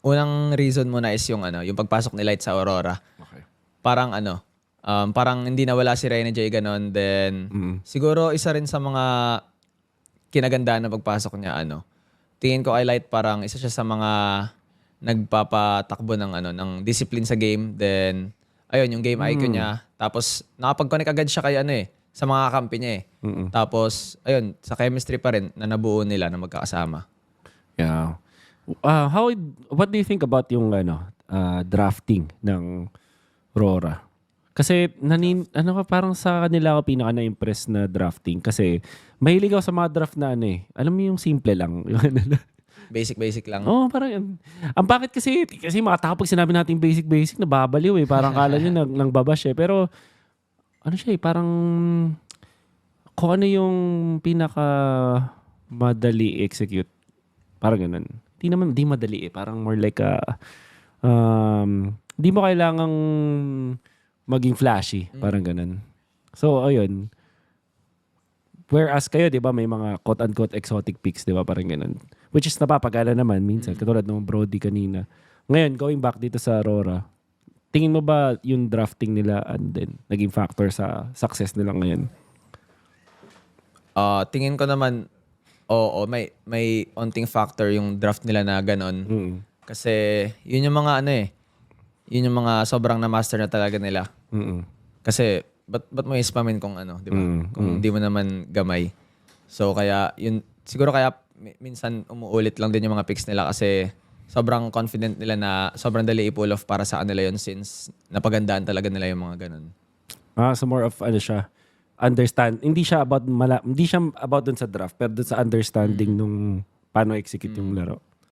unang reason muna is yung yung pagpasok ni Light sa Aurora. Okay. Parang parang hindi nawala si Rene J ganon. Then siguro isa rin sa mga kinagandaan ng pagpasok niya tingin ko kay Light parang isa siya sa mga nagpapatakbo ng ng discipline sa game. Then ayun yung game IQ niya. Tapos nakapag-connect agad siya kay sa mga kampi niya eh. Tapos ayun sa chemistry pa rin na nabuo nila na magkakasama. Yeah. What do you think about yung drafting ng Rora? Kasi parang sa kanila ako pinaka na-impress na drafting kasi mahilig ako sa mga draft na alam mo yung simple lang. Basic lang. Oo, parang ang bakit kasi mga tao pag sinabi natin basic nababaliw eh. Parang kala nyo nang babash eh. Pero siya eh, parang kung ano yung pinaka madali execute. Parang ganun. Di madali eh. Parang more like di mo kailangang maging flashy. Parang ganun. So, ayun. Whereas kayo, di ba, may mga quote-unquote exotic picks, di ba, parang ganun. Which is napapagala naman minsan, katulad ng Brody kanina. Ngayon, going back dito sa Aurora, tingin mo ba yung drafting nila and then naging factor sa success nila ngayon? Tingin ko naman, oo, may onting factor yung draft nila na ganon. Kasi yun yung mga yun yung mga sobrang na-master na talaga nila. Kasi ba't mo ispamin kung di ba? Kung hindi mo naman gamay. So kaya yun siguro kaya minsan umuulit lang din yung mga picks nila kasi sobrang confident nila na sobrang dali i-pull off para sa kanila yun since napagandaan talaga nila yung mga ganun. So more of siya hindi siya about dun sa draft pero dun sa understanding nung paano execute yung laro.